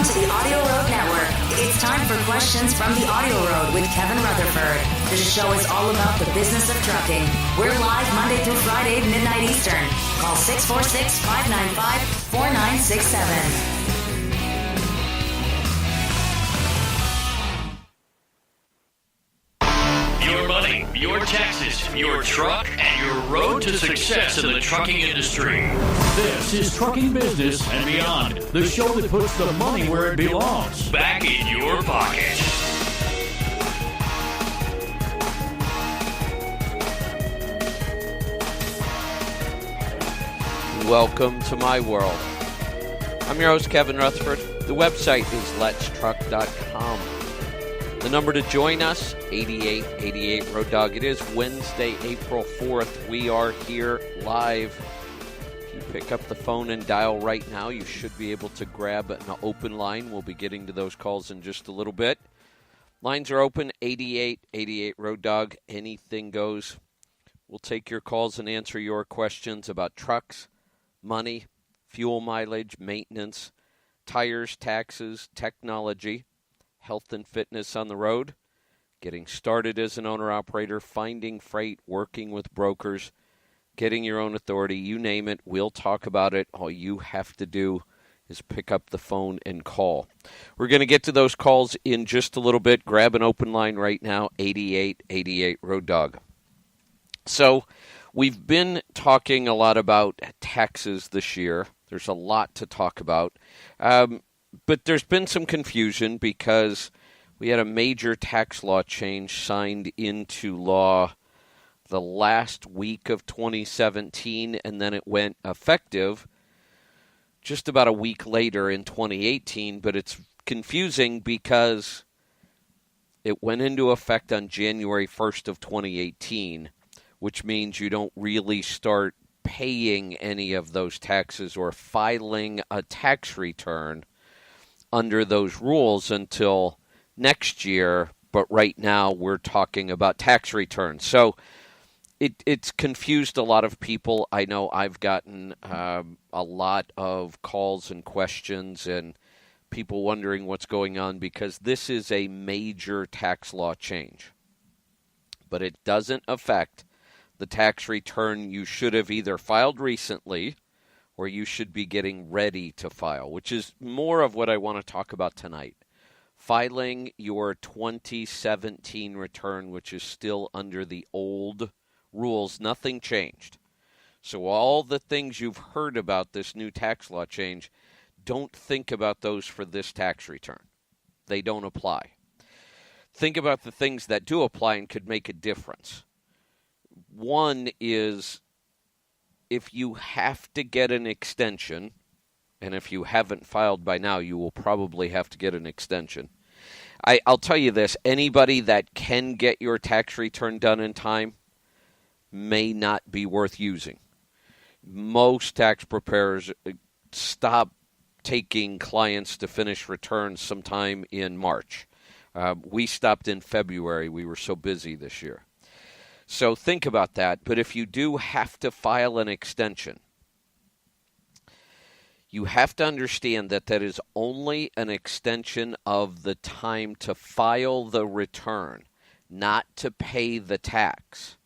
to the AudioRoad Network. It's time for Questions from the AudioRoad with Kevin Rutherford. This show is all about the business of trucking. We're live Monday through Friday, midnight Eastern. Call 646-595-4967. Your money, your taxes, your truck, and your road to success in the trucking industry. This is Trucking Business and Beyond, the show that puts the money where it belongs. Back in your pocket. Welcome to my world. I'm your host, Kevin Rutherford. The website is letstruck.com. The number to join us, 8888 Road Dog. It is Wednesday, April 4th. We are here live. If you pick up the phone and dial right now, you should be able to grab an open line. We'll be getting to those calls in just a little bit. Lines are open, 8888 Road Dog. Anything goes. We'll take your calls and answer your questions about trucks, money, fuel mileage, maintenance, tires, taxes, technology, health and fitness on the road, getting started as an owner-operator, finding freight, working with brokers, getting your own authority, you name it, we'll talk about it. All you have to do is pick up the phone and call. We're going to get to those calls in just a little bit. Grab an open line right now, 8888 Road Dog. So we've been talking a lot about taxes this year. There's a lot to talk about. But there's been some confusion because we had a major tax law change signed into law the last week of 2017, and then it went effective just about a week later in 2018. But it's confusing because it went into effect on January 1st of 2018, which means you don't really start paying any of those taxes or filing a tax return under those rules until next year, but right now we're talking about tax returns. So it's confused a lot of people. I know I've gotten a lot of calls and questions and people wondering what's going on because this is a major tax law change. But it doesn't affect the tax return you should have either filed recently or you should be getting ready to file, which is more of what I want to talk about tonight. Filing your 2017 return, which is still under the old rules. Nothing changed. So all the things you've heard about this new tax law change, don't think about those for this tax return. They don't apply. Think about the things that do apply and could make a difference. One is, if you have to get an extension, and if you haven't filed by now, you will probably have to get an extension. I'll tell you this, anybody that can get your tax return done in time may not be worth using. Most tax preparers stop taking clients to finish returns sometime in March. We stopped in February. We were so busy this year. So think about that. But if you do have to file an extension, you have to understand that that is only an extension of the time to file the return, not to pay the tax.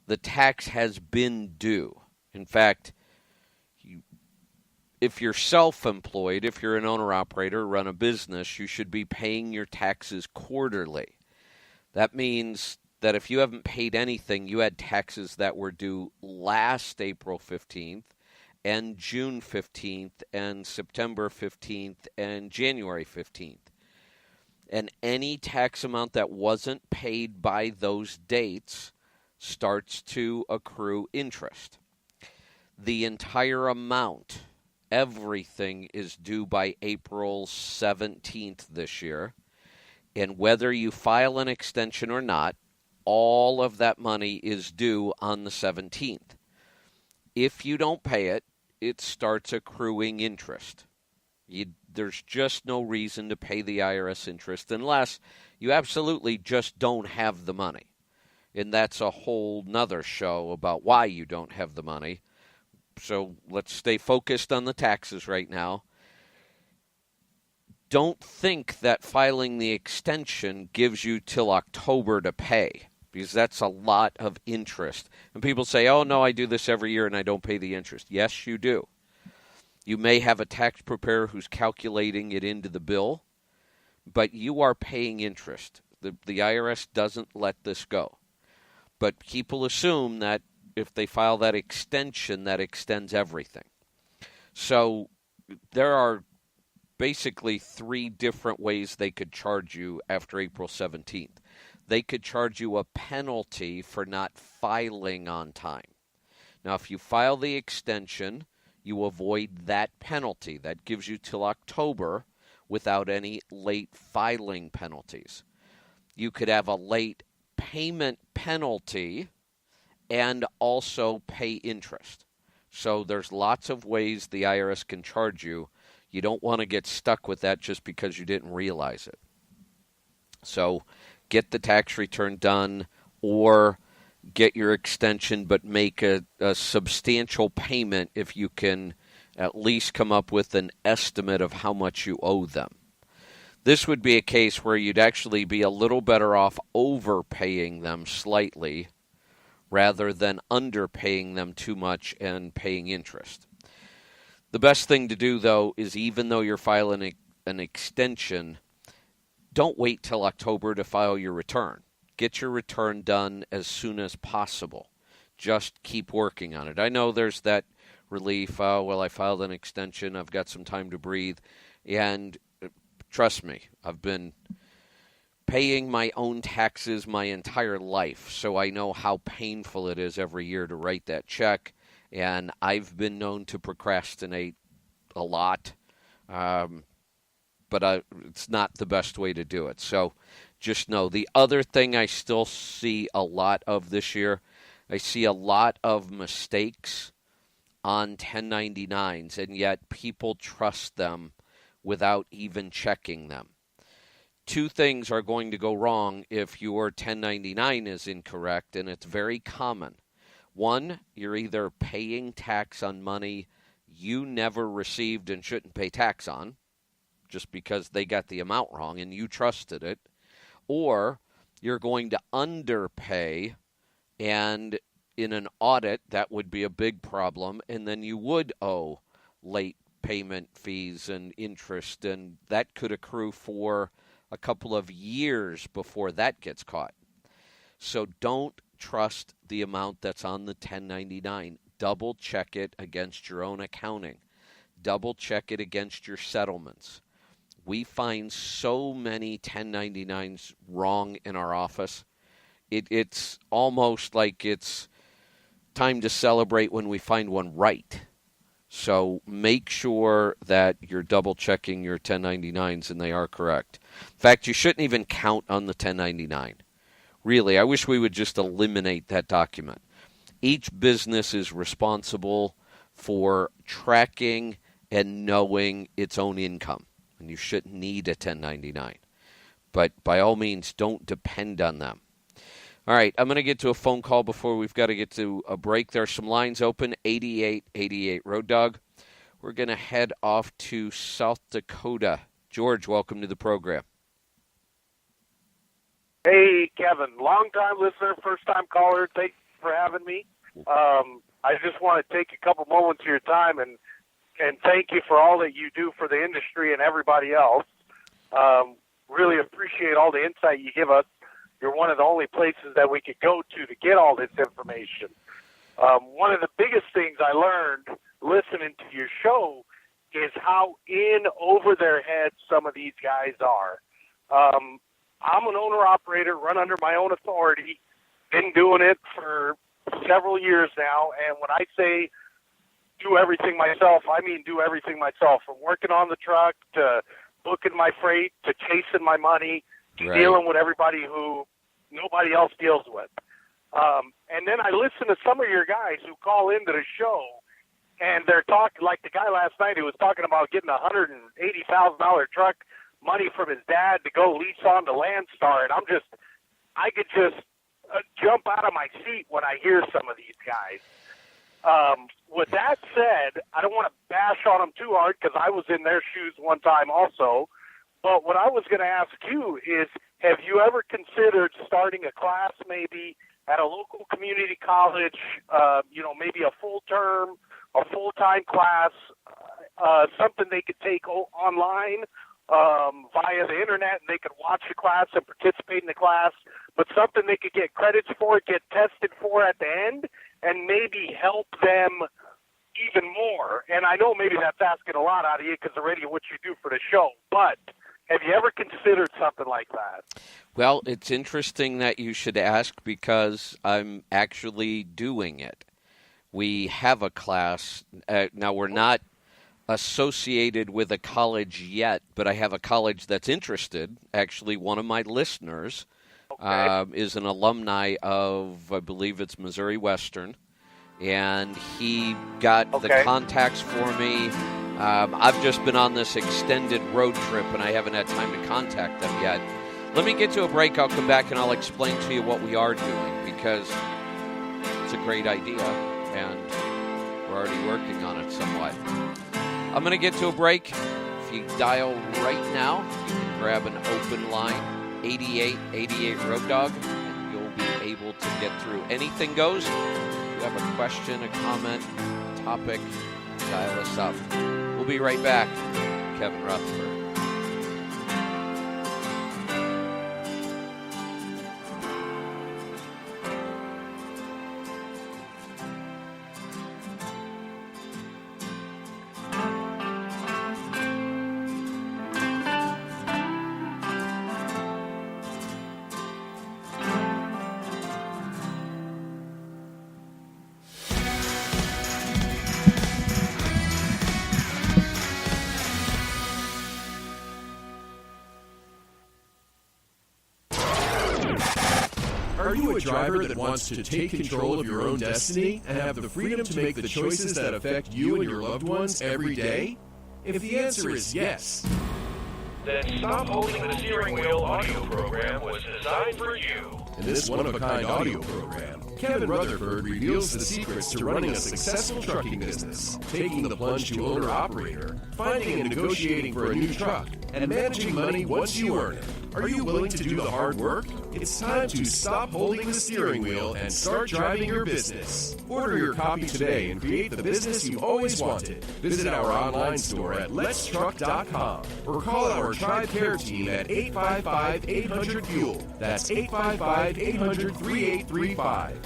The tax has been due. In fact, if you're self-employed, if you're an owner-operator, run a business, you should be paying your taxes quarterly. That means that if you haven't paid anything, you had taxes that were due last April 15th and June 15th and September 15th and January 15th. And any tax amount that wasn't paid by those dates starts to accrue interest. The entire amount, everything, is due by April 17th this year. And whether you file an extension or not, all of that money is due on the 17th. If you don't pay it, it starts accruing interest. There's just no reason to pay the IRS interest unless you absolutely just don't have the money. And that's a whole nother show about why you don't have the money. So let's stay focused on the taxes right now. don't think that filing the extension gives you till October to pay, because that's a lot of interest. And people say, oh, no, I do this every year and I don't pay the interest. Yes, you do. You may have a tax preparer who's calculating it into the bill, but you are paying interest. The IRS doesn't let this go. But people assume that if they file that extension, that extends everything. So there are basically 3 different ways they could charge you after April 17th. They could charge you a penalty for not filing on time. Now, if you file the extension, you avoid that penalty. That gives you till October without any late filing penalties. You could have a late payment penalty and also pay interest. So there's lots of ways the IRS can charge you. You don't want to get stuck with that just because you didn't realize it. So get the tax return done or get your extension, but make a substantial payment if you can at least come up with an estimate of how much you owe them. This would be a case where you'd actually be a little better off overpaying them slightly rather than underpaying them too much and paying interest. The best thing to do, though, is even though you're filing an extension, don't wait till October to file your return. Get your return done as soon as possible. Just keep working on it. I know there's that relief, I filed an extension, I've got some time to breathe, and trust me, I've been paying my own taxes my entire life, so I know how painful it is every year to write that check, and I've been known to procrastinate a lot, but it's not the best way to do it. So just know. The other thing I still see a lot of this year, I see a lot of mistakes on 1099s, and yet people trust them without even checking them. 2 things are going to go wrong if your 1099 is incorrect, and it's very common. 1, you're either paying tax on money you never received and shouldn't pay tax on, just because they got the amount wrong and you trusted it, or you're going to underpay, and in an audit, that would be a big problem, and then you would owe late payment fees and interest, and that could accrue for a couple of years before that gets caught. So don't trust the amount that's on the 1099. Double check it against your own accounting. Double check it against your settlements. We find so many 1099s wrong in our office. It's almost like it's time to celebrate when we find one right. So make sure that you're double checking your 1099s and they are correct. In fact, you shouldn't even count on the 1099. Really, I wish we would just eliminate that document. Each business is responsible for tracking and knowing its own income, and you shouldn't need a 1099. But by all means, don't depend on them. All right, I'm going to get to a phone call before we've got to get to a break. There are some lines open, 8888 Road Dog. We're going to head off to South Dakota. George, welcome to the program. Hey, Kevin, long-time listener, first-time caller. Thanks for having me. I just want to take a couple moments of your time and thank you for all that you do for the industry and everybody else. Really appreciate all the insight you give us. You're one of the only places that we could go to get all this information. One of the biggest things I learned listening to your show is how in over their heads some of these guys are. I'm an owner-operator, run under my own authority, been doing it for several years now, and when I say do everything myself, I mean do everything myself, from working on the truck to booking my freight to chasing my money to dealing with everybody who nobody else deals with. And then I listen to some of your guys who call into the show, and they're talking, like the guy last night who was talking about getting a $180,000 truck, money from his dad to go lease on to Landstar, and I could just jump out of my seat when I hear some of these guys. With that said, I don't want to bash on them too hard because I was in their shoes one time also, But what I was going to ask you is, have you ever considered starting a class maybe at a local community college, maybe a full-term, a full-time class, something they could take online via the internet, and they could watch the class and participate in the class, but something they could get credits for, get tested for at the end, and maybe help them even more? And I know maybe that's asking a lot out of you because already what you do for the show, but have you ever considered something like that? Well, it's interesting that you should ask because I'm actually doing it. We have a class. Now, we're not associated with a college yet, but I have a college that's interested. Actually, one of my listeners is an alumni of, I believe it's Missouri Western, and he got the contacts for me. I've just been on this extended road trip, and I haven't had time to contact them yet. Let me get to a break. I'll come back, and I'll explain to you what we are doing, because it's a great idea, and we're already working on it somewhat. I'm going to get to a break. If you dial right now, you can grab an open line, 8888 Road Dog, and you'll be able to get through. Anything goes. If you have a question, a comment, topic, dial us up. We'll be right back. Kevin Rutherford. Are you a driver that wants to take control of your own destiny and have the freedom to make the choices that affect you and your loved ones every day? If the answer is yes, then Stop Holding the Steering Wheel audio program was designed for you. in this one-of-a-kind audio program, Kevin Rutherford reveals the secrets to running a successful trucking business, taking the plunge to owner-operator, finding and negotiating for a new truck, and managing money once you earn it. Are you willing to do the hard work? It's time to stop holding the steering wheel and start driving your business. Order your copy today and create the business you've always wanted. Visit our online store at letstruck.com or call our TribeCare Team at 855-800-FUEL. That's 855-800-3835.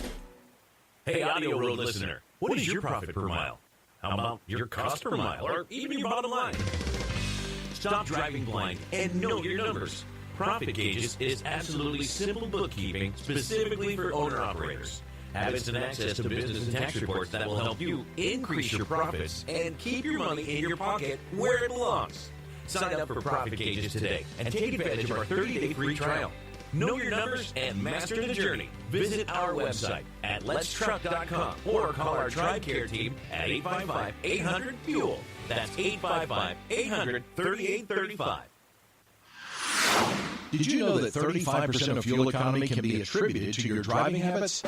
Hey, AudioRoad listener, what is your profit per mile? How about your cost per mile, or even your bottom line? Stop driving blind and know your numbers. Profit Gauges is absolutely simple bookkeeping specifically for owner-operators. Habits and access to business and tax reports that will help you increase your profits and keep your money in your pocket where it belongs. Sign up for Profit Gauges today and take advantage of our 30-day free trial. Know your numbers and master the journey. Visit our website at letstruck.com or call our TribeCare Team at 855-800-FUEL. That's 855-800-3835. Did you know that 35% of fuel economy can be attributed to your driving habits?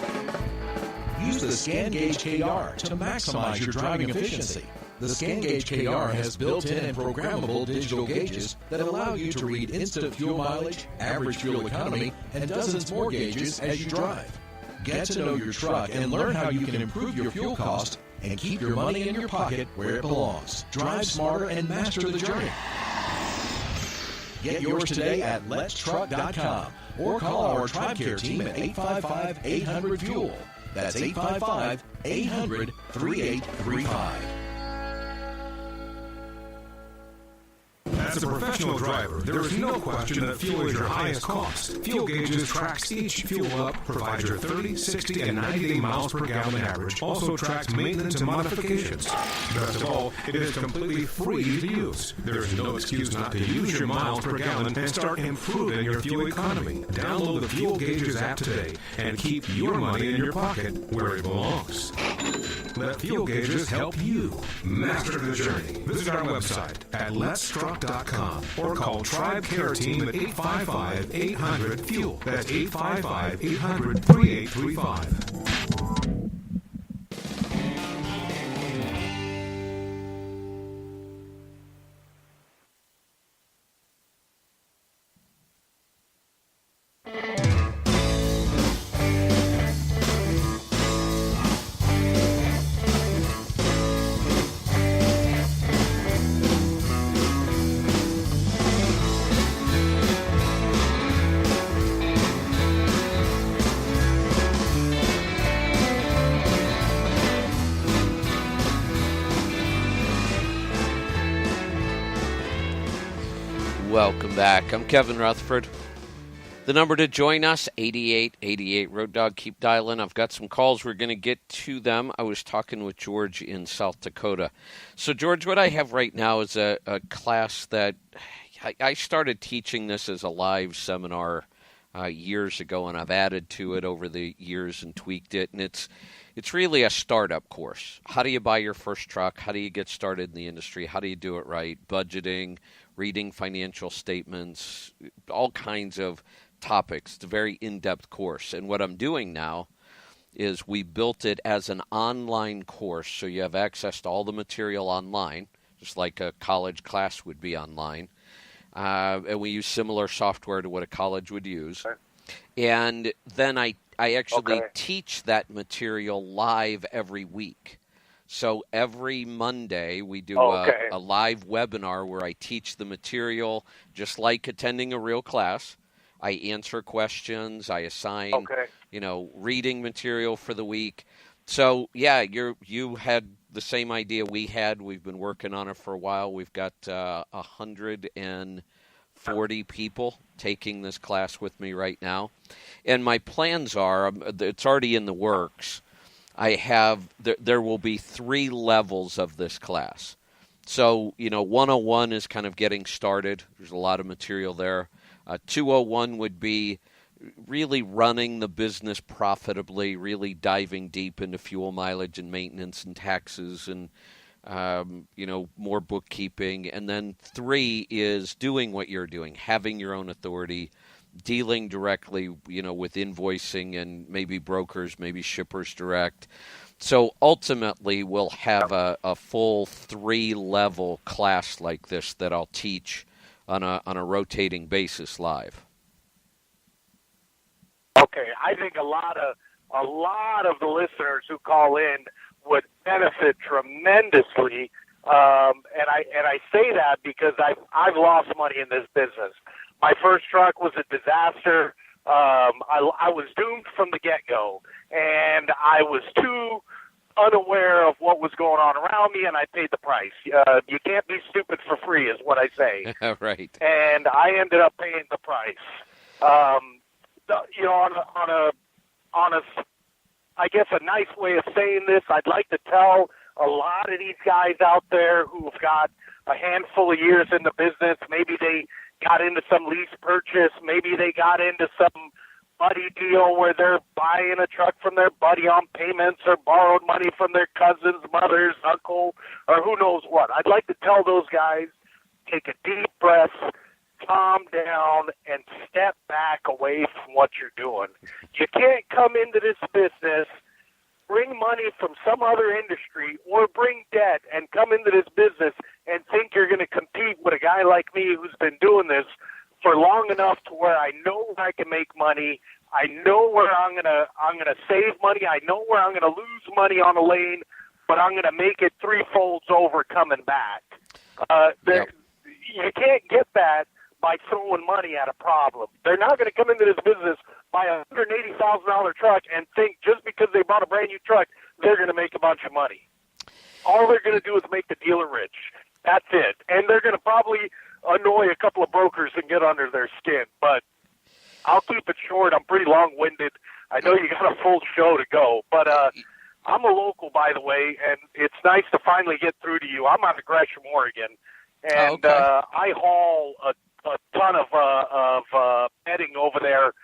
Use the Scan Gauge KR to maximize your driving efficiency. The Scan Gauge KR has built-in and programmable digital gauges that allow you to read instant fuel mileage, average fuel economy, and dozens more gauges as you drive. Get to know your truck and learn how you can improve your fuel cost and keep your money in your pocket where it belongs. Drive smarter and master the journey. Get yours today at letstruck.com or call our TribeCare Team at 855-800-FUEL. That's 855-800-3835. As a professional driver, there is no question that fuel is your highest cost. Fuel Gauges tracks each fuel up, provides your 30, 60, and 90-day miles per gallon average, also tracks maintenance and modifications. Best of all, it is completely free to use. There is no excuse not to use your miles per gallon and start improving your fuel economy. Download the Fuel Gauges app today and keep your money in your pocket where it belongs. Let Fuel Gauges help you master the journey. Visit our website at letstruck.com or call TribeCare Team at 855-800-FUEL. That's 855-800-3835. Welcome back. I'm Kevin Rutherford. The number to join us, 8888 Road Dog. Keep dialing. I've got some calls. We're going to get to them. I was talking with George in South Dakota. So, George, what I have right now is a class that I started teaching this as a live seminar years ago, and I've added to it over the years and tweaked it. And it's really a startup course. How do you buy your first truck? How do you get started in the industry? How do you do it right? Budgeting, reading financial statements, all kinds of topics. It's a very in-depth course. And what I'm doing now is we built it as an online course, so you have access to all the material online, just like a college class would be online. And we use similar software to what a college would use. And then I actually teach that material live every week. So every Monday we do a live webinar where I teach the material just like attending a real class. I answer questions. I assign, reading material for the week. So, yeah, you had the same idea we had. We've been working on it for a while. We've got 140 people taking this class with me right now. And my plans are, it's already in the works, there will be 3 levels of this class. So, 101 is kind of getting started. There's a lot of material there. 201 would be really running the business profitably, really diving deep into fuel mileage and maintenance and taxes and, more bookkeeping. And then 3 is doing what you're doing, having your own authority, dealing directly, with invoicing and maybe brokers, maybe shippers direct. So ultimately, we'll have a full 3-level class like this that I'll teach on a rotating basis live. Okay, I think a lot of the listeners who call in would benefit tremendously, and I say that because I've lost money in this business. My first truck was a disaster. I was doomed from the get-go, and I was too unaware of what was going on around me, and I paid the price. You can't be stupid for free, is what I say. Right. And I ended up paying the price. On a I guess a nice way of saying this, I'd like to tell a lot of these guys out there who've got a handful of years in the business. Maybe they got into some lease purchase. Maybe they got into some buddy deal where they're buying a truck from their buddy on payments or borrowed money from their cousin's mother's uncle or who knows what. I'd like to tell those guys, take a deep breath, calm down, and step back away from what you're doing. You can't come into this business, bring money from some other industry, or bring debt and come into this business and think you're going to compete with a guy like me who's been doing this for long enough to where I know where I can make money. I know where I'm gonna save money. I know where I'm gonna lose money on a lane, but I'm gonna make it 3-folds over coming back. You can't get that by throwing money at a problem. They're not going to come into this business, buy a $180,000 truck, and think just because they bought a brand new truck, they're going to make a bunch of money. All they're going to do is make the dealer rich. That's it. And they're going to probably annoy a couple of brokers and get under their skin. But I'll keep it short. I'm pretty long-winded. I know you got a full show to go. But I'm a local, by the way, and it's nice to finally get through to you. I'm out of Gresham, Oregon. And I haul a ton of bedding over there.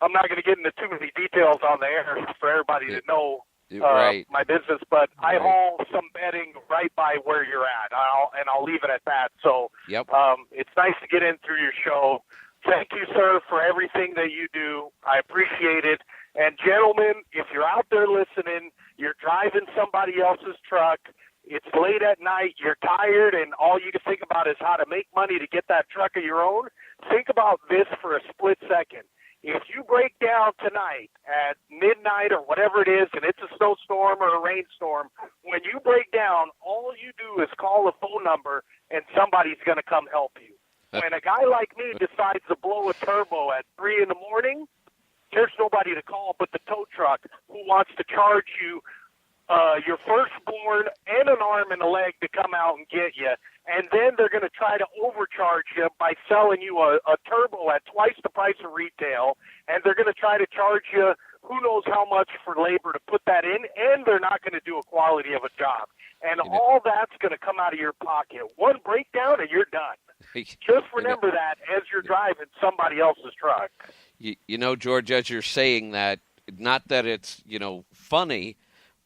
I'm not going to get into too many details on the air for everybody to know my business, but I haul some bedding right by where you're at, and I'll leave it at that. So it's nice to get in through your show. Thank you, sir, for everything that you do. I appreciate it. And gentlemen, if you're out there listening, you're driving somebody else's truck, it's late at night, you're tired, and all you can think about is how to make money to get that truck of your own, think about this for a split second. If you break down tonight at midnight or whatever it is, and it's a snowstorm or a rainstorm, when you break down, all you do is call a phone number, and somebody's going to come help you. When a guy like me decides to blow a turbo at 3 in the morning, there's nobody to call but the tow truck who wants to charge you your firstborn and an arm and a leg to come out and get you. And then they're going to try to overcharge you by selling you a turbo at twice the price of retail. And they're going to try to charge you who knows how much for labor to put that in. And they're not going to do a quality of a job. And all that's going to come out of your pocket. One breakdown and you're done. Just remember that as you're driving somebody else's truck. You know, George, as you're saying that, not that it's, funny,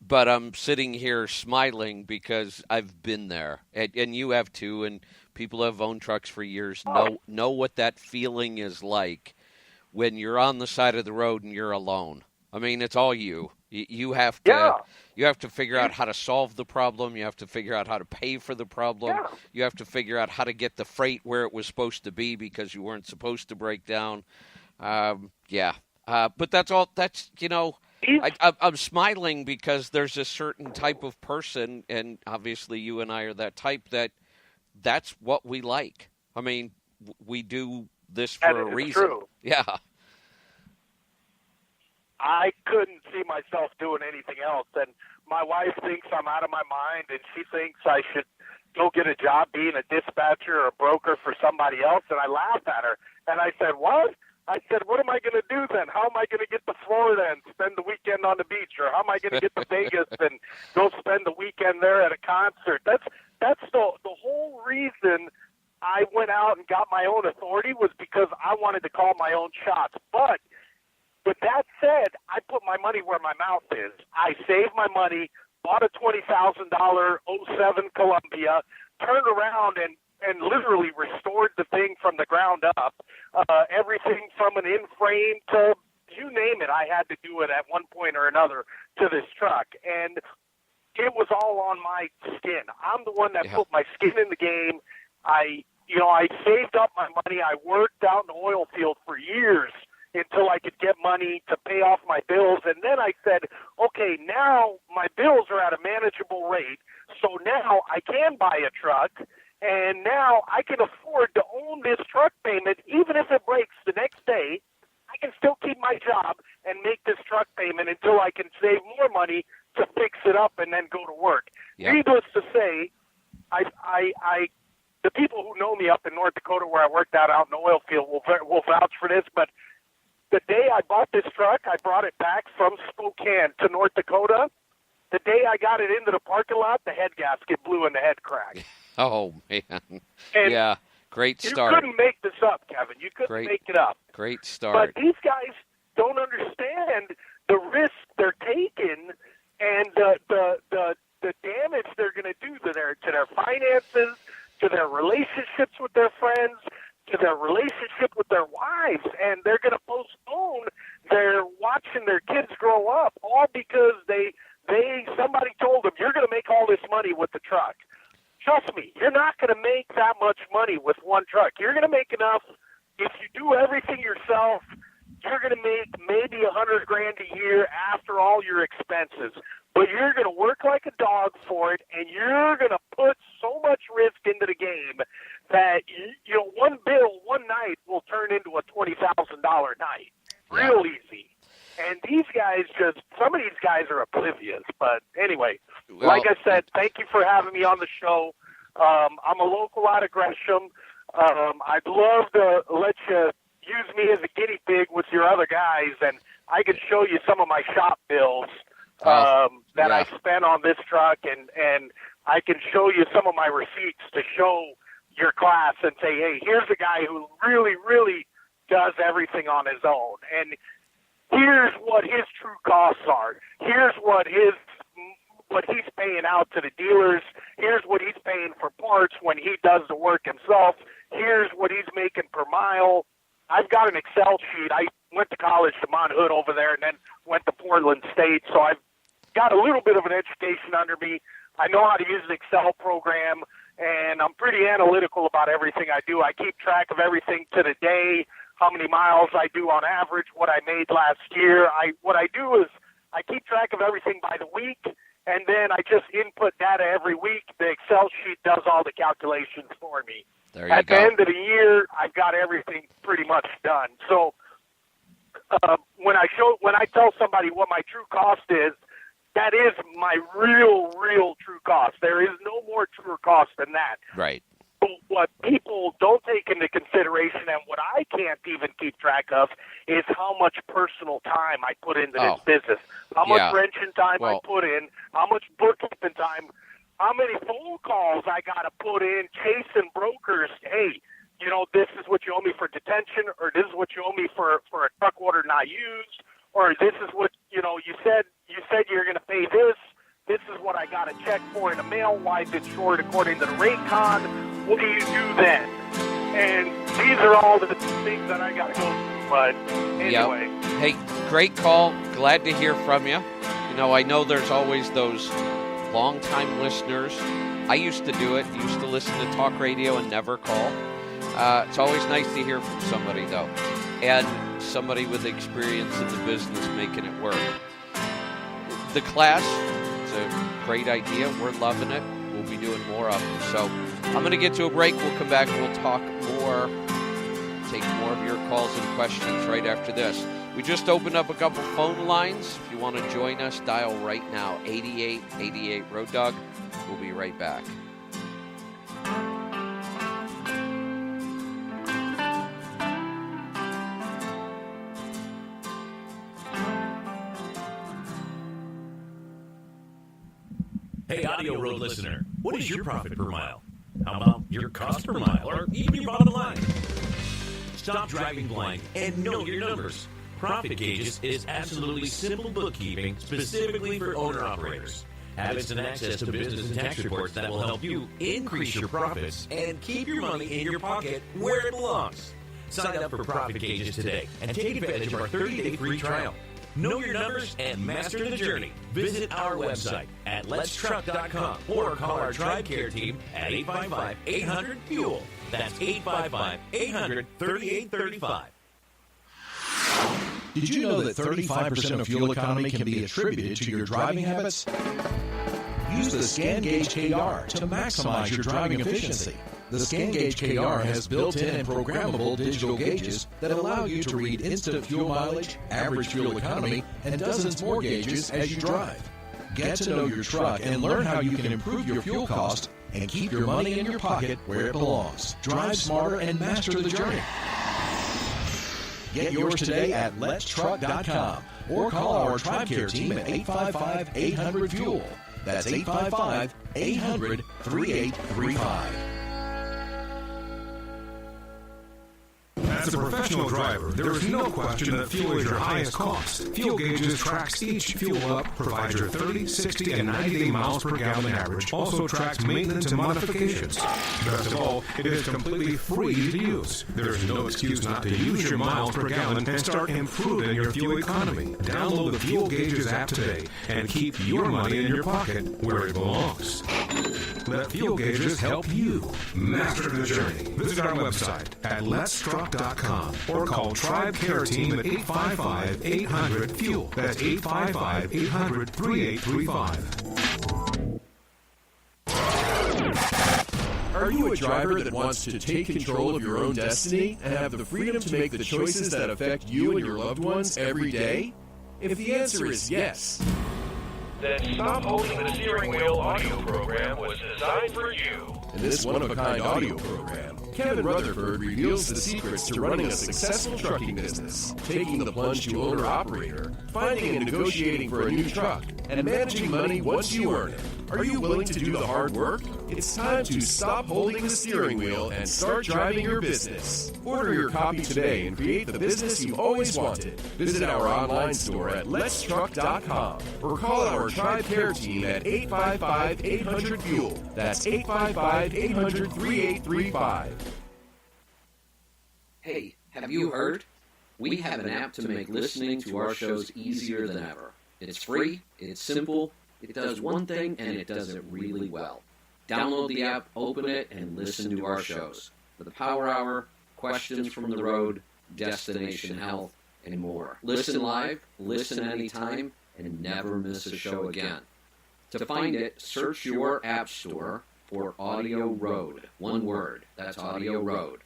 but I'm sitting here smiling because I've been there, and you have too, and people have owned trucks for years know what that feeling is like when you're on the side of the road and you're alone. I mean, it's all you. You have to figure out how to solve the problem. You have to figure out how to pay for the problem. Yeah. You have to figure out how to get the freight where it was supposed to be because you weren't supposed to break down. But that's all. That's I'm smiling because there's a certain type of person, and obviously you and I are that type, that's what we like. I mean, we do this for a reason. True. Yeah. I couldn't see myself doing anything else. And my wife thinks I'm out of my mind, and she thinks I should go get a job being a dispatcher or a broker for somebody else. And I laughed at her. And I said, what? I said, what am I going to do then? How am I going to get to Florida and spend the weekend on the beach? Or how am I going to get to Vegas and go spend the weekend there at a concert? That's the whole reason I went out and got my own authority, was because I wanted to call my own shots. But with that said, I put my money where my mouth is. I saved my money, bought a $20,000 07 Columbia, turned around and literally restored the thing from the ground up. Everything from an in-frame to, you name it, I had to do it at one point or another to this truck. And it was all on my skin. I'm the one that put my skin in the game. I saved up my money. I worked out in the oil field for years until I could get money to pay off my bills. And then I said, okay, now my bills are at a manageable rate, so now I can buy a truck, and now I can afford to own this truck payment. Even if it breaks the next day, I can still keep my job and make this truck payment until I can save more money to fix it up and then go to work. Yep. Needless to say, the people who know me up in North Dakota where I worked out in the oil field will vouch for this, but the day I bought this truck, I brought it back from Spokane to North Dakota. The day I got it into the parking lot, the head gasket blew and the head cracked. Oh, man. And yeah, great start. You couldn't make this up, Kevin. You couldn't make it up. Great start. But these guys don't understand the risk they're taking and the damage they're going to do to their finances, to their relationships with their friends, to their relationship with their wives, and they're going to postpone their watching their kids grow up, all because somebody told them, you're going to make all this money with the truck. Trust me, you're not going to make that much money with one truck. You're going to make enough. If you do everything yourself, you're going to make maybe $100,000 a year after all your expenses. But you're going to work like a dog for it, and you're going to put so much risk into the game that one bill one night will turn into a $20,000 night, real easy. And these guys some of these guys are oblivious. But anyway, like I said, thank you for having me on the show. I'm a local out of Gresham. I'd love to let you use me as a guinea pig with your other guys, and I can show you some of my shop bills that I spent on this truck, and I can show you some of my receipts to show your class and say, hey, here's a guy who really, really does everything on his own. And here's what his true costs are. Here's what he's paying out to the dealers. Here's what he's paying for parts when he does the work himself. Here's what he's making per mile. I've got an Excel sheet. I went to college to Mount Hood over there and then went to Portland State, so I've got a little bit of an education under me. I know how to use an Excel program, and I'm pretty analytical about everything I do. I keep track of everything to the day, how many miles I do on average, what I made last year. What I do is I keep track of everything by the week, and then I just input data every week. The Excel sheet does all the calculations for me. There you At go. the end of the year, I've got everything pretty much done. So when I tell somebody what my true cost is, that is my real true cost. There is no more truer cost than that. Right. But what people don't take into consideration, and what I can't even keep track of, is how much personal time I put into this business. How much wrenching time I put in, how much bookkeeping time, how many phone calls I got to put in chasing brokers. Hey, you know, this is what you owe me for detention, or this is what you owe me for a truck order not used, or this is what, you know, you said you're going to pay this. This is what I got a check for in the mail. Why is it short according to the rate con? What do you do then? And these are all the things that I got to go through. But anyway. Yep. Hey, great call. Glad to hear from you. You know, I know there's always those long-time listeners. I used to do it. Used to listen to talk radio and never call. It's always nice to hear from somebody, though. And somebody with experience in the business making it work. The class, it's a great idea. We're loving it. We'll be doing more of them. So I'm going to get to a break. We'll come back and we'll talk more, take more of your calls and questions right after this. We just opened up a couple phone lines. If you want to join us, dial right now, 8888 Road Dog. We'll be right back. Hey, AudioRoad listener, what is your profit per mile? How about your cost per mile, or even your bottom line? Stop driving blind and know your numbers. Profit Gauges is absolutely simple bookkeeping specifically for owner-operators. Have instant access to business and tax reports that will help you increase your profits and keep your money in your pocket where it belongs. Sign up for Profit Gauges today and take advantage of our 30-day free trial. Know your numbers and master the journey. Visit our website at letstruck.com or call our TribeCare team at 855-800-FUEL. That's 855-800-3835. Did you know that 35% of fuel economy can be attributed to your driving habits? Use the Scan Gauge KR to maximize your driving efficiency. The Scan Gauge KR has built-in and programmable digital gauges that allow you to read instant fuel mileage, average fuel economy, and dozens more gauges as you drive. Get to know your truck and learn how you can improve your fuel cost and keep your money in your pocket where it belongs. Drive smarter and master the journey. Get yours today at letstruck.com or call our TribeCare team at 855-800-FUEL. That's 855-800-3835. As a professional driver, there is no question that fuel is your highest cost. Fuel Gauges tracks each fuel up, provides your 30, 60, and 90-day miles per gallon average, also tracks maintenance and modifications. Best of all, it is completely free to use. There is no excuse not to use your miles per gallon and start improving your fuel economy. Download the Fuel Gauges app today and keep your money in your pocket where it belongs. Let Fuel Gauges help you master the journey. Visit our website at letstruck.com or call TribeCare Team at 855-800-FUEL. That's 855-800-3835. Are you a driver that wants to take control of your own destiny and have the freedom to make the choices that affect you and your loved ones every day? If the answer is yes, Then Stop Holding the Steering Wheel audio program was designed for you. in this one-of-a-kind audio program, Kevin Rutherford reveals the secrets to running a successful trucking business, taking the plunge to owner-operator, finding and negotiating for a new truck, and managing money once you earn it. Are you willing to do the hard work? It's time to stop holding the steering wheel and start driving your business. Order your copy today and create the business you always wanted. Visit our online store at letstruck.com or call our TribeCare team at 855-800-FUEL. That's 855-800-3835. Hey, have you heard? We have an app to make listening to our shows easier than ever. It's free, it's simple, it does one thing, and it does it really well. Download the app, open it, and listen to our shows. The Power Hour, Questions from the Road, Destination Health, and more. Listen live, listen anytime, and never miss a show again. To find it, search your app store for AudioRoad. One word, that's AudioRoad.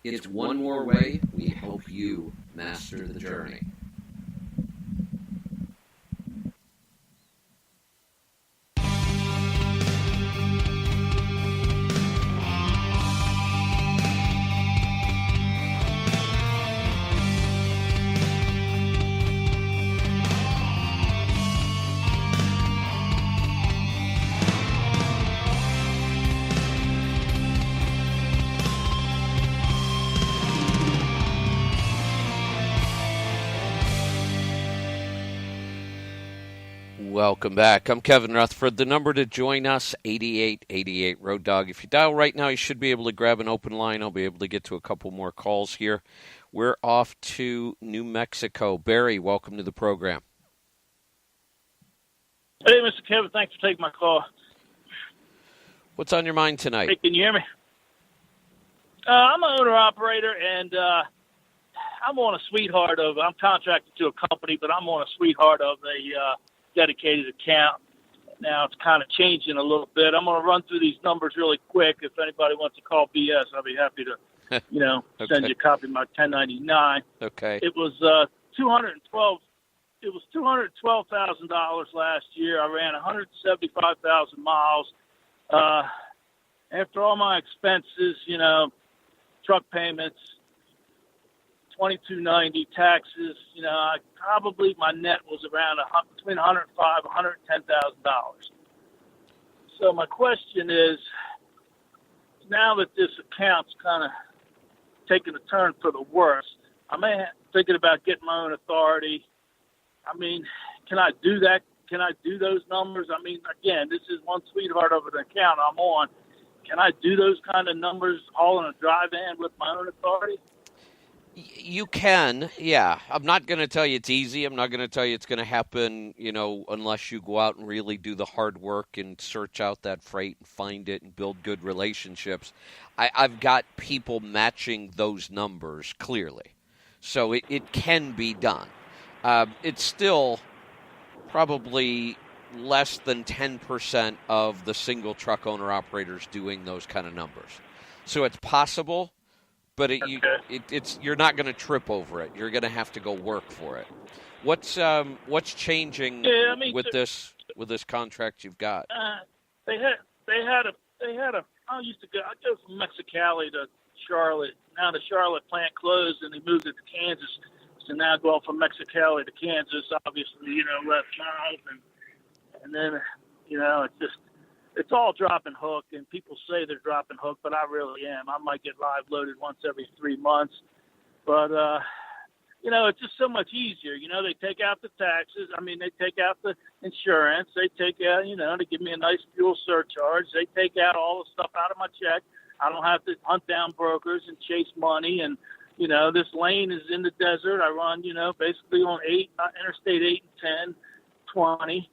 It's one more way we help you master the journey. Welcome back. I'm Kevin Rutherford. The number to join us, 8888 Road Dog. If you dial right now, you should be able to grab an open line. I'll be able to get to a couple more calls here. We're off to New Mexico. Barry, welcome to the program. Hey, Mr. Kevin, thanks for taking my call. What's on your mind tonight? Hey, can you hear me? I'm an owner-operator, and I'm on a sweetheart of, I'm contracted to a company, but I'm on a sweetheart of a dedicated account. Now it's kind of changing a little bit. I'm going to run through these numbers really quick. If anybody wants to call BS, I'll be happy to, Okay. send you a copy of my 1099. Okay. It was $212,000 last year. I ran 175,000 miles. After all my expenses, truck payments, $2,290 taxes, my net was around between $105,000 and $110,000. So my question is, now that this account's kind of taking a turn for the worse, I'm thinking about getting my own authority. I mean, can I do that? Can I do those numbers? I mean, again, this is one sweetheart of an account I'm on. Can I do those kind of numbers hauling a dry van with my own authority? You can, yeah. I'm not going to tell you it's easy. I'm not going to tell you it's going to happen, unless you go out and really do the hard work and search out that freight and find it and build good relationships. I've got people matching those numbers clearly. So it can be done. It's still probably less than 10% of the single truck owner operators doing those kind of numbers. So it's possible. But you're not going to trip over it. You're going to have to go work for it. What's changing with this contract you've got? They had a. I go from Mexicali to Charlotte. Now the Charlotte plant closed and they moved it to Kansas. So now I go from Mexicali to Kansas. Obviously, less miles and then it's all drop and hook, and people say they're drop and hook, but I really am. I might get live loaded once every 3 months. But, it's just so much easier. They take out the taxes. I mean, they take out the insurance. They take out, they give me a nice fuel surcharge. They take out all the stuff out of my check. I don't have to hunt down brokers and chase money. And, this lane is in the desert. I run, basically on Interstate 8 and 10, 20.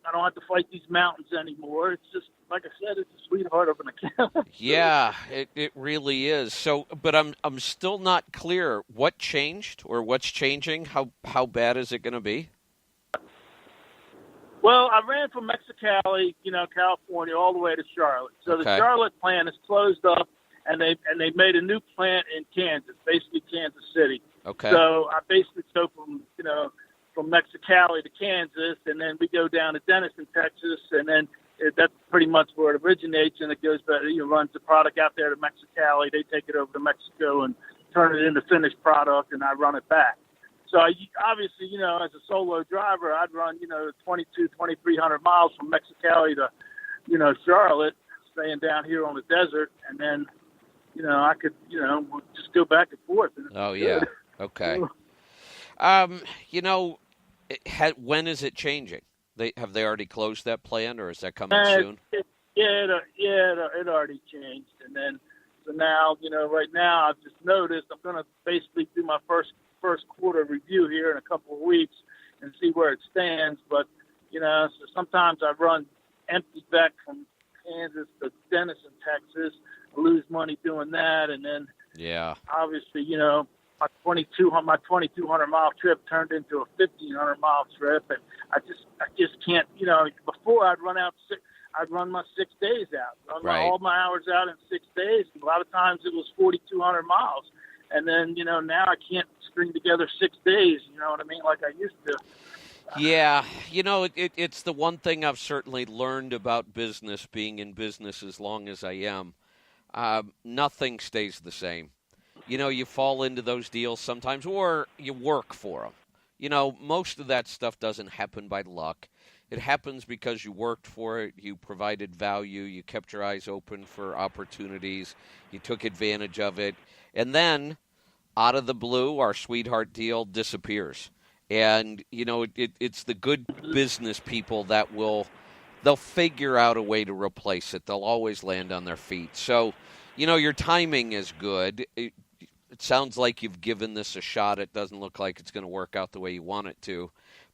I don't have to fight these mountains anymore. It's just, like I said, it's a sweetheart of an account. Yeah, it really is. So, but I'm still not clear what changed or what's changing. How bad is it going to be? Well, I ran from Mexicali, California, all the way to Charlotte. So the Charlotte plant is closed up, and they made a new plant in Kansas, basically Kansas City. Okay. So I basically go from Mexicali to Kansas, and then we go down to Denison, Texas, and then that's pretty much where it originates, and it goes back, runs the product out there to Mexicali. They take it over to Mexico and turn it into finished product, and I run it back. So obviously, as a solo driver, I'd run, 2,300 miles from Mexicali to, Charlotte, staying down here on the desert, and then, I could, just go back and forth. Oh, yeah. Okay. When is it changing? Have they already closed that plant, or is that coming soon? It already changed, and then so now right now I've just noticed I'm going to basically do my first quarter review here in a couple of weeks and see where it stands. But so sometimes I run empty back from Kansas to Denison, Texas. I lose money doing that, and then obviously my 2,200 mile trip turned into a 1,500 mile trip, and I just can't. Before I'd run my 6 days out, all my hours out in 6 days. A lot of times it was 4,200 miles, and then now I can't string together 6 days. You know what I mean? Like I used to. Yeah, it's the one thing I've certainly learned about business, being in business as long as I am. Nothing stays the same. You fall into those deals sometimes, or you work for them. Most of that stuff doesn't happen by luck. It happens because you worked for it, you provided value, you kept your eyes open for opportunities, you took advantage of it, and then, out of the blue, our sweetheart deal disappears. And, it's the good business people that they'll figure out a way to replace it. They'll always land on their feet. So, your timing is good. It sounds like you've given this a shot. It doesn't look like it's going to work out the way you want it to.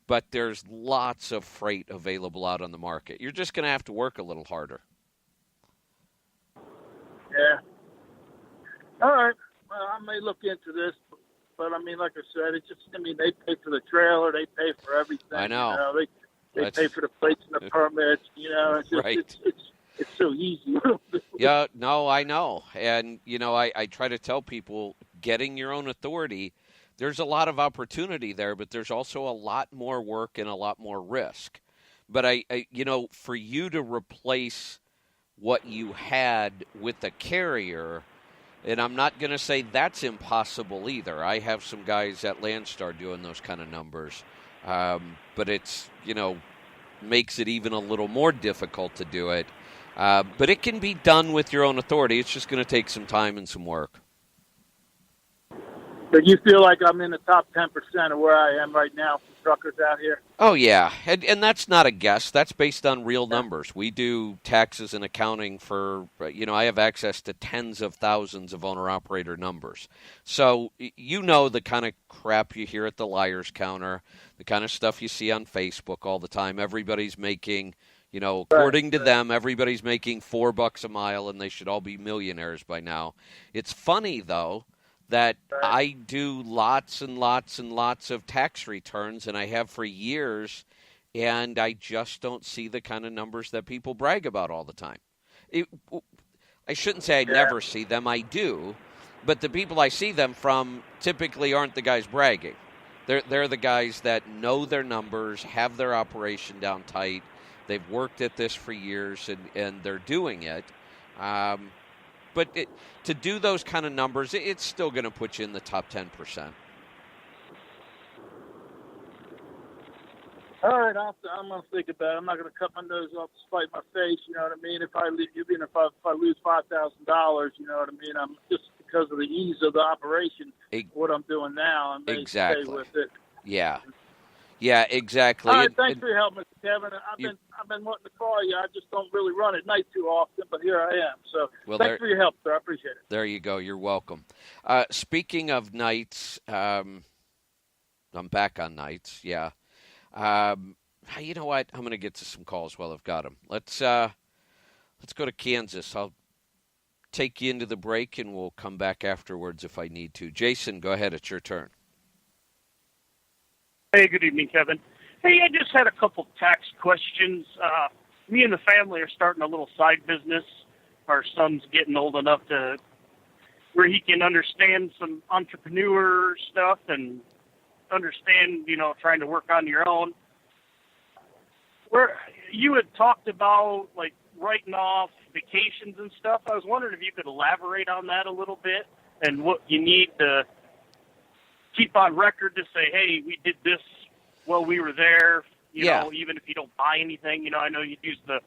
But there's lots of freight available out on the market. You're just going to have to work a little harder. Yeah. All right. Well, I may look into this, but I mean, like I said, it's just, I mean, they pay for the trailer, they pay for everything. I know. They pay for the plates and the permits. It's just, right. It's so easy. Yeah, no, I know. And, I try to tell people getting your own authority, there's a lot of opportunity there, but there's also a lot more work and a lot more risk. But I for you to replace what you had with a carrier, and I'm not going to say that's impossible either. I have some guys at Landstar doing those kind of numbers. But it's, makes it even a little more difficult to do it. But it can be done with your own authority. It's just going to take some time and some work. But you feel like I'm in the top 10% of where I am right now for truckers out here? Oh, yeah. And that's not a guess. That's based on real numbers. We do taxes and accounting for, I have access to tens of thousands of owner-operator numbers. So the kind of crap you hear at the liar's counter, the kind of stuff you see on Facebook all the time. Everybody's making, according to them, everybody's making $4 a mile, and they should all be millionaires by now. It's funny, though, that I do lots and lots and lots of tax returns, and I have for years, and I just don't see the kind of numbers that people brag about all the time. I shouldn't say I never see them. I do, but the people I see them from typically aren't the guys bragging. They're the guys that know their numbers, have their operation down tight. They've worked at this for years, and they're doing it. But to do those kind of numbers, it's still going to put you in the top 10%. All right, I'm going to think about it. I'm not going to cut my nose off to spite my face, you know what I mean? If I lose $5,000, you know what I mean? I'm just because of the ease of the operation, what I'm doing now, I may stay with it. Yeah. Yeah, exactly. All right, thanks for your help, Mr. Kevin. I've been wanting to call you. I just don't really run at night too often, but here I am. So thanks for your help, sir. I appreciate it. There you go. You're welcome. Speaking of nights, I'm back on nights. Yeah. You know what? I'm going to get to some calls while I've got them. Let's go to Kansas. I'll take you into the break, and we'll come back afterwards if I need to. Jason, go ahead. It's your turn. Hey, good evening, Kevin. Hey, I just had a couple tax questions. Me and the family are starting a little side business. Our son's getting old enough to where he can understand some entrepreneur stuff and understand, trying to work on your own. Where you had talked about, like, writing off vacations and stuff. I was wondering if you could elaborate on that a little bit and what you need to keep on record to say, hey, we did this while we were there, you know, even if you don't buy anything. I know you used the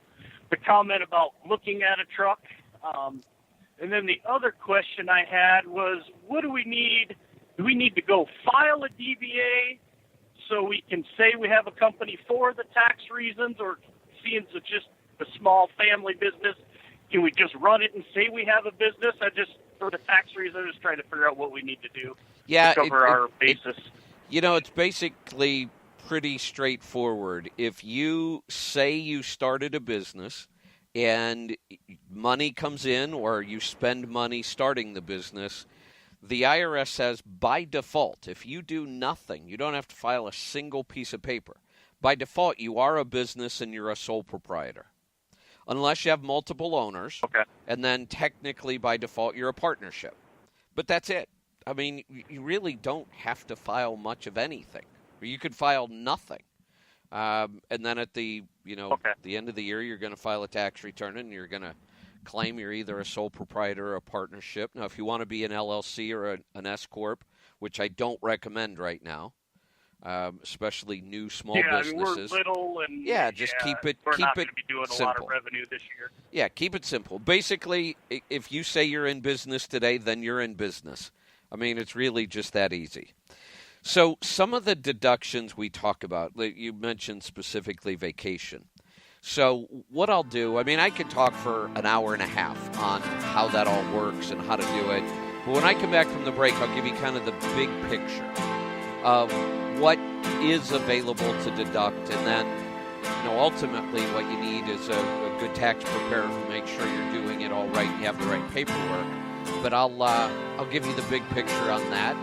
comment about looking at a truck. And then the other question I had was, what do we need? Do we need to go file a DBA so we can say we have a company for the tax reasons, or seeing it's just a small family business, can we just run it and say we have a business? For the tax reasons, I'm just trying to figure out what we need to do to cover our basis. It's basically pretty straightforward. If you say you started a business and money comes in, or you spend money starting the business, the IRS says by default, if you do nothing, you don't have to file a single piece of paper. By default, you are a business and you're a sole proprietor. Unless you have multiple owners, and then technically by default you're a partnership. But that's it. I mean, you really don't have to file much of anything. You could file nothing. And then at the the end of the year, you're going to file a tax return, and you're going to claim you're either a sole proprietor or a partnership. Now, if you want to be an LLC or an S-Corp, which I don't recommend right now, especially new small businesses. We're little, and just keep it we're not going simple. to be doing a lot of revenue this year. Yeah, keep it simple. Basically, if you say you're in business today, then you're in business. I mean, it's really just that easy. So some of the deductions we talk about, like you mentioned specifically vacation. So what I'll do, I mean, I could talk for an hour and a half on how that all works and how to do it. But when I come back from the break, I'll give you kind of the big picture of what is available to deduct. And then, ultimately what you need is a good tax preparer who makes sure you're doing it all right and you have the right paperwork. But I'll give you the big picture on that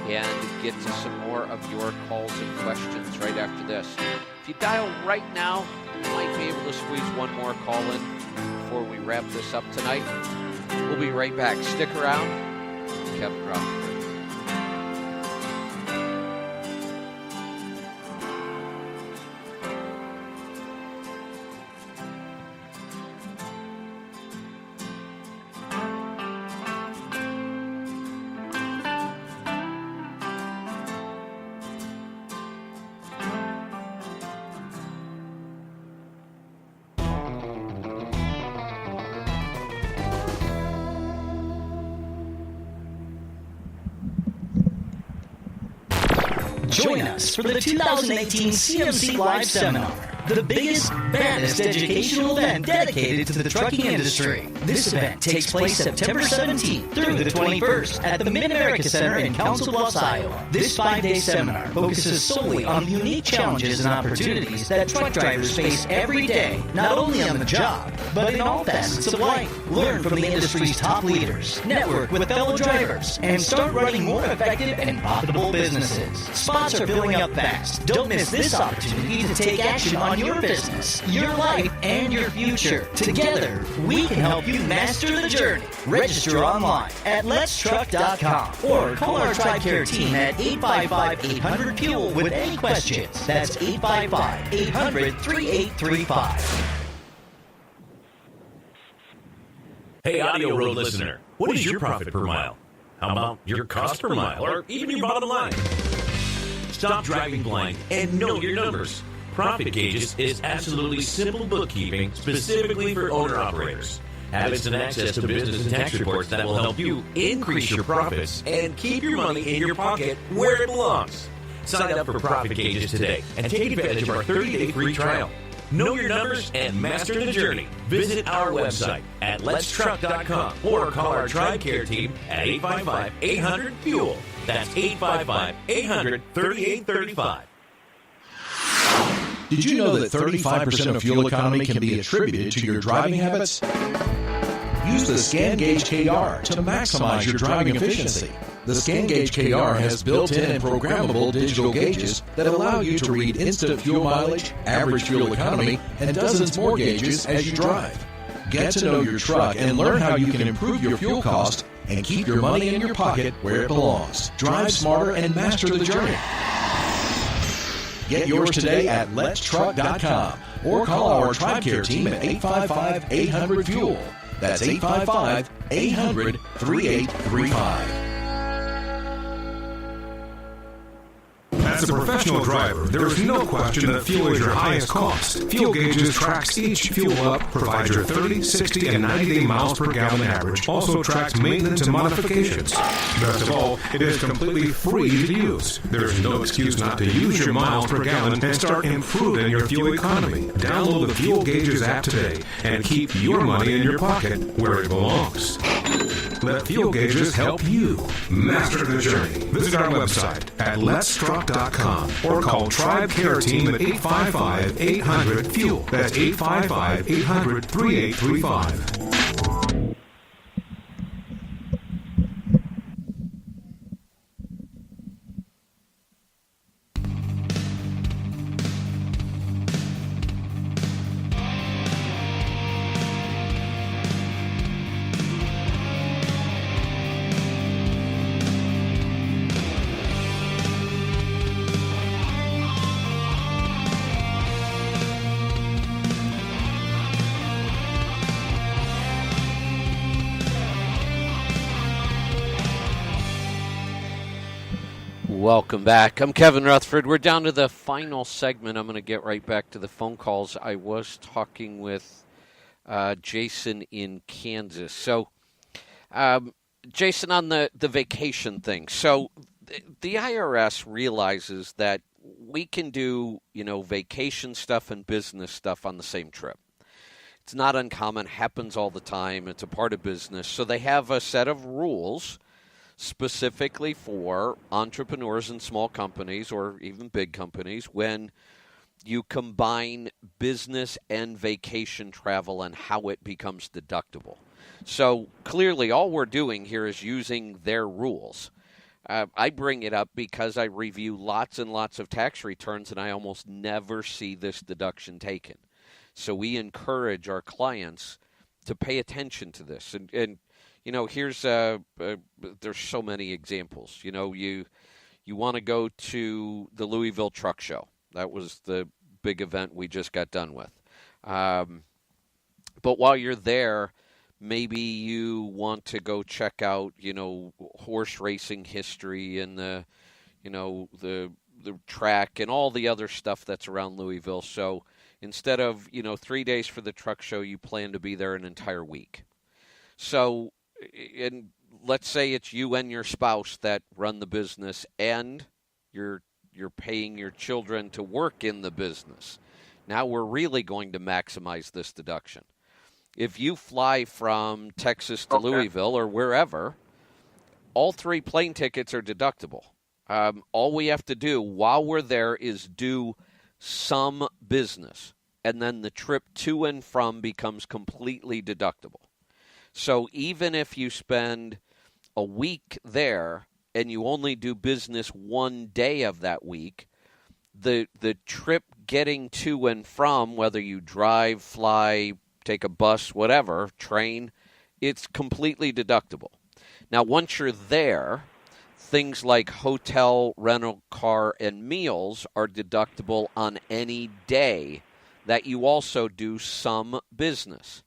and get to some more of your calls and questions right after this. If you dial right now, you might be able to squeeze one more call in before we wrap this up tonight. We'll be right back. Stick around. Kevin Rutherford. Join us for the 2018 CMC Live Seminar, the biggest, baddest educational event dedicated to the trucking industry. This event takes place September 17th through the 21st at the Mid-America Center in Council Bluffs, Iowa. This 5-day seminar focuses solely on the unique challenges and opportunities that truck drivers face every day, not only on the job, but in all facets of life. Learn from the industry's top leaders, network with fellow drivers, and start running more effective and profitable businesses. Spots are filling up fast. Don't miss this opportunity to take action on your business, your life, and your future. Together, we can help you master the journey. Register online at letstruck.com or call our TribeCare team at 855-800-FUEL with any questions. That's 855-800-3835. Hey, AudioRoad listener, what is your profit per mile? How about your cost per mile, or even your bottom line? Stop driving blind and know your numbers. Profit Gauges is absolutely simple bookkeeping specifically for owner-operators. Habits and access to business and tax reports that will help you increase your profits and keep your money in your pocket where it belongs. Sign up for Profit Gauges today and take advantage of our 30-day free trial. Know your numbers and master the journey. Visit our website at letstruck.com or call our TribeCare team at 855-800-FUEL. That's 855-800-3835. Did you know that 35% of fuel economy can be attributed to your driving habits? Use the Scan Gauge KR to maximize your driving efficiency. The Scan Gauge KR has built-in and programmable digital gauges that allow you to read instant fuel mileage, average fuel economy, and dozens more gauges as you drive. Get to know your truck and learn how you can improve your fuel cost and keep your money in your pocket where it belongs. Drive smarter and master the journey. Get yours today at letstruck.com or call our TribeCare team at 855-800-FUEL. That's 855-800-3835. As a professional driver, there is no question that fuel is your highest cost. Fuel Gauges tracks each fuel up, provides your 30, 60, and 90-day miles per gallon average, also tracks maintenance and modifications. Best of all, it is completely free to use. There is no excuse not to use your miles per gallon and start improving your fuel economy. Download the Fuel Gauges app today and keep your money in your pocket where it belongs. Let Fuel Gauges help you master the journey. Visit our website at letstruck.com or call TribeCare Team at 855-800-FUEL. That's 855-800-3835. Welcome back. I'm Kevin Rutherford. We're down to the final segment. I'm going to get right back to the phone calls. I was talking with Jason in Kansas. So, Jason, on the vacation thing. So the IRS realizes that we can do, vacation stuff and business stuff on the same trip. It's not uncommon, happens all the time. It's a part of business. So they have a set of rules specifically for entrepreneurs and small companies or even big companies when you combine business and vacation travel and how it becomes deductible. So clearly all we're doing here is using their rules. I bring it up because I review lots and lots of tax returns, and I almost never see this deduction taken. So we encourage our clients to pay attention to this. And here's there's so many examples. You want to go to the Louisville Truck Show. That was the big event we just got done with. But while you're there, maybe you want to go check out, horse racing history and the track and all the other stuff that's around Louisville. So instead of, 3 days for the truck show, you plan to be there an entire week. So, and let's say it's you and your spouse that run the business and you're paying your children to work in the business. Now we're really going to maximize this deduction. If you fly from Texas to Louisville or wherever, all 3 plane tickets are deductible. All we have to do while we're there is do some business, and then the trip to and from becomes completely deductible. So even if you spend a week there and you only do business 1 day of that week, the trip getting to and from, whether you drive, fly, take a bus, whatever, train, it's completely deductible. Now, once you're there, things like hotel, rental car, and meals are deductible on any day that you also do some business.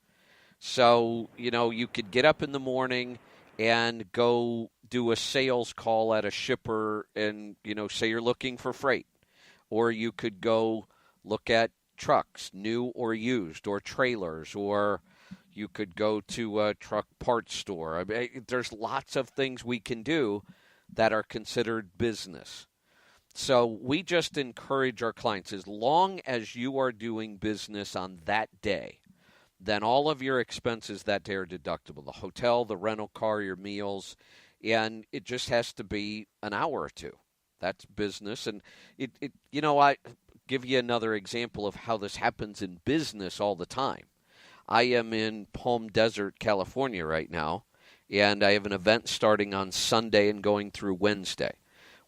So, you could get up in the morning and go do a sales call at a shipper and, say you're looking for freight. Or you could go look at trucks, new or used, or trailers, or you could go to a truck parts store. I mean, there's lots of things we can do that are considered business. So we just encourage our clients, as long as you are doing business on that day, then all of your expenses that day are deductible. The hotel, the rental car, your meals, and it just has to be an hour or two. That's business. And I give you another example of how this happens in business all the time. I am in Palm Desert, California right now, and I have an event starting on Sunday and going through Wednesday.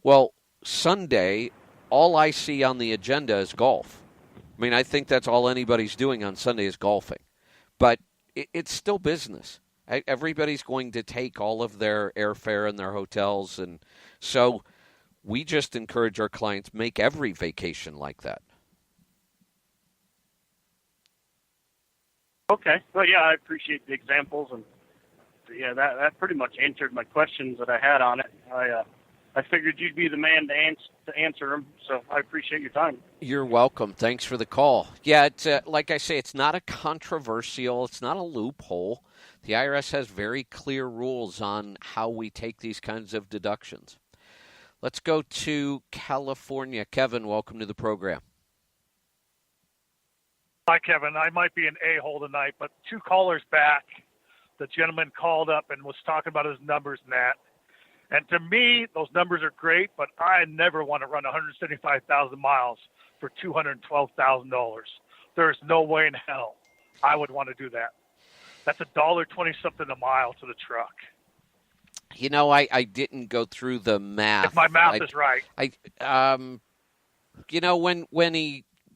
Well, Sunday, all I see on the agenda is golf. I mean, I think that's all anybody's doing on Sunday is golfing. But it's still business. Everybody's going to take all of their airfare and their hotels, and so we just encourage our clients, make every vacation like that. Okay. Well, yeah, I appreciate the examples, and yeah, that pretty much answered my questions that I had on it. I figured you'd be the man to answer them, so I appreciate your time. You're welcome. Thanks for the call. Yeah, it's like I say, it's not a controversial, it's not a loophole. The IRS has very clear rules on how we take these kinds of deductions. Let's go to California. Kevin, welcome to the program. Hi, Kevin. I might be an a-hole tonight, but 2 callers back, the gentleman called up and was talking about his numbers and that. And to me, those numbers are great, but I never want to run 175,000 miles for $212,000. There's no way in hell I would want to do that. That's $1.20-something a mile to the truck. I didn't go through the math. If my math is right.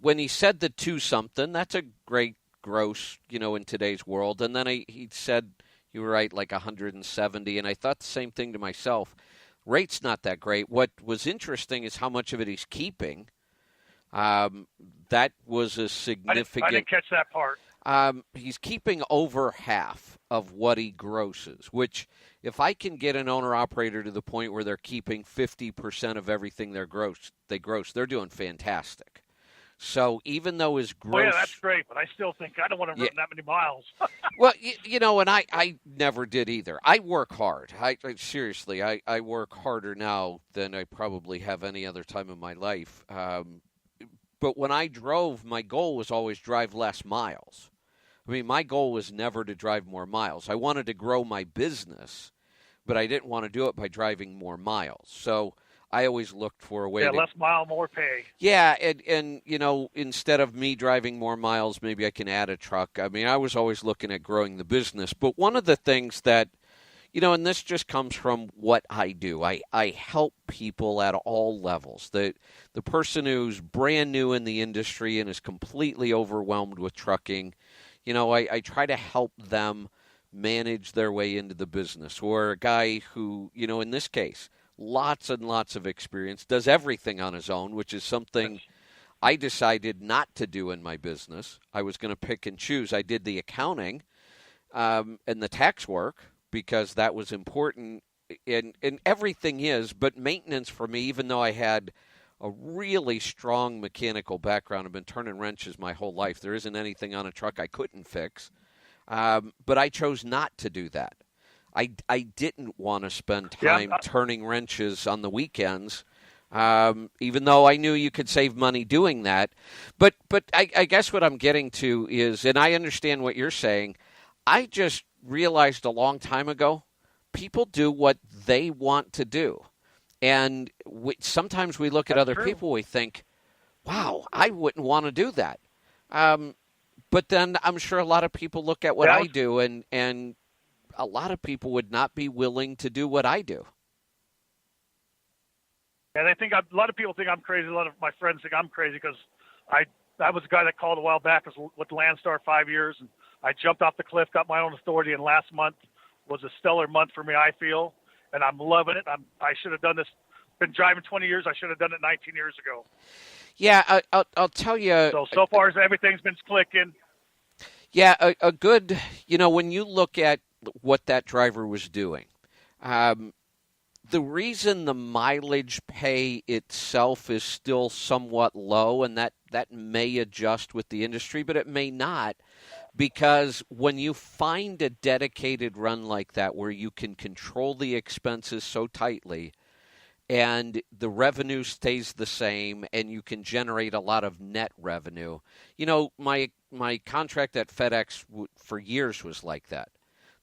When he said the 2-something, that's a great gross, in today's world. And then he said, you were right, like 170, and I thought the same thing to myself. Rate's not that great. What was interesting is how much of it he's keeping. That was a significant... I didn't catch that part. He's keeping over half of what he grosses, which if I can get an owner-operator to the point where they're keeping 50% of everything they gross, they're doing fantastic. So even though his gross... Oh, yeah, that's great, but I still think I don't want to run that many miles. Well, and I never did either. I work hard. Seriously, I work harder now than I probably have any other time in my life. But when I drove, my goal was always drive less miles. I mean, my goal was never to drive more miles. I wanted to grow my business, but I didn't want to do it by driving more miles. So I always looked for a way to... less mile, more pay. Yeah, and instead of me driving more miles, maybe I can add a truck. I mean, I was always looking at growing the business. But one of the things that, and this just comes from what I do. I help people at all levels. The person who's brand new in the industry and is completely overwhelmed with trucking, I try to help them manage their way into the business. Or a guy who, in this case, lots and lots of experience, does everything on his own, which is something I decided not to do in my business. I was going to pick and choose. I did the accounting and the tax work because that was important, and everything is, but maintenance for me, even though I had a really strong mechanical background, I've been turning wrenches my whole life. There isn't anything on a truck I couldn't fix, but I chose not to do that. I didn't want to spend time turning wrenches on the weekends, even though I knew you could save money doing that. But I guess what I'm getting to is, and I understand what you're saying, I just realized a long time ago, people do what they want to do. And sometimes we look at other people, we think, wow, I wouldn't want to do that. But then I'm sure a lot of people look at what I do, and a lot of people would not be willing to do what I do. And I think a lot of people think I'm crazy. A lot of my friends think I'm crazy because I was a guy that called a while back with Landstar 5 years, and I jumped off the cliff, got my own authority, and last month was a stellar month for me, I feel, and I'm loving it. I should have done this. Been driving 20 years. I should have done it 19 years ago. Yeah, I'll tell you. So far as everything's been clicking. Yeah, a good, when you look at what that driver was doing, the reason the mileage pay itself is still somewhat low, and that may adjust with the industry, but it may not, because when you find a dedicated run like that where you can control the expenses so tightly and the revenue stays the same and you can generate a lot of net revenue. My contract at FedEx for years was like that.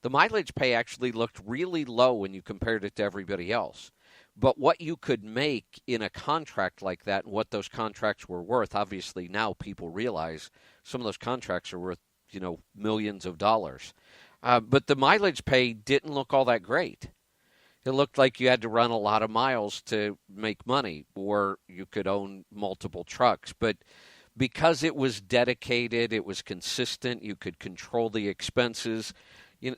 The mileage pay actually looked really low when you compared it to everybody else. But what you could make in a contract like that and what those contracts were worth, obviously now people realize some of those contracts are worth, millions of dollars. But the mileage pay didn't look all that great. It looked like you had to run a lot of miles to make money, or you could own multiple trucks. But because it was dedicated, it was consistent, you could control the expenses,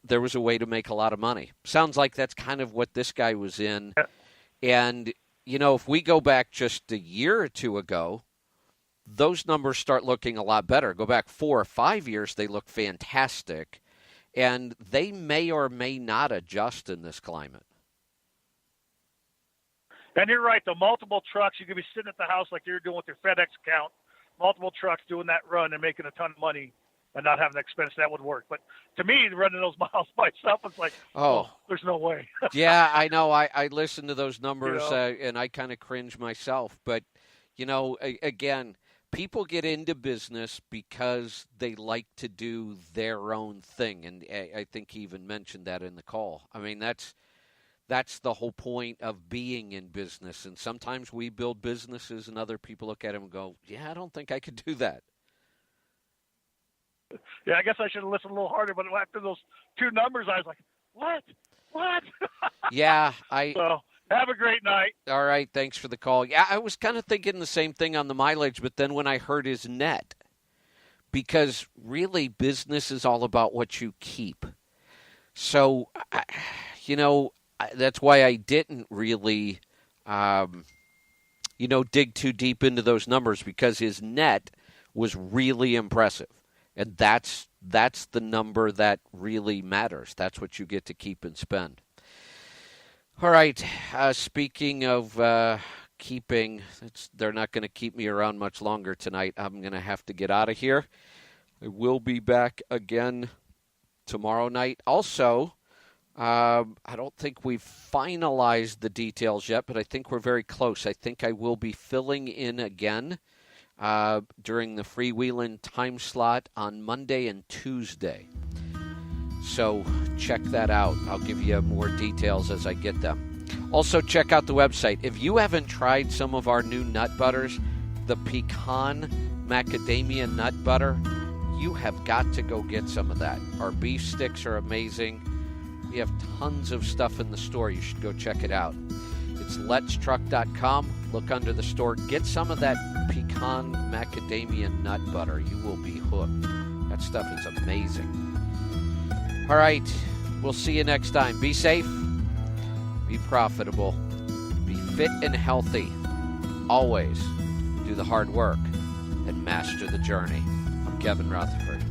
there was a way to make a lot of money. Sounds like that's kind of what this guy was in. And, if we go back just a year or two ago, those numbers start looking a lot better. Go back 4 or 5 years, they look fantastic. And they may or may not adjust in this climate. And you're right, the multiple trucks, you could be sitting at the house like you're doing with your FedEx account, multiple trucks doing that run and making a ton of money and not having an expense, that would work. But to me, running those miles by itself, it's like, there's no way. Yeah, I know. I listen to those numbers and I kind of cringe myself. But, again, people get into business because they like to do their own thing. And I think he even mentioned that in the call. I mean, that's the whole point of being in business. And sometimes we build businesses and other people look at them and go, yeah, I don't think I could do that. Yeah, I guess I should have listened a little harder, but after those two numbers, I was like, what? Yeah. So have a great night. All right, thanks for the call. Yeah, I was kind of thinking the same thing on the mileage, but then when I heard his net, because really business is all about what you keep. So, that's why I didn't really, dig too deep into those numbers, because his net was really impressive. And that's the number that really matters. That's what you get to keep and spend. All right. Speaking of they're not going to keep me around much longer tonight. I'm going to have to get out of here. I will be back again tomorrow night. Also, I don't think we've finalized the details yet, but I think we're very close. I think I will be filling in again during the freewheeling time slot on Monday and Tuesday. So check that out. I'll give you more details as I get them. Also, check out the website. If you haven't tried some of our new nut butters, the pecan macadamia nut butter, you have got to go get some of that. Our beef sticks are amazing. We have tons of stuff in the store. You should go check it out. It's letstruck.com. Look under the store. Get some of that pecan macadamia nut butter. You will be hooked. That stuff is amazing. All right. We'll see you next time. Be safe. Be profitable. Be fit and healthy. Always do the hard work and master the journey. I'm Kevin Rutherford.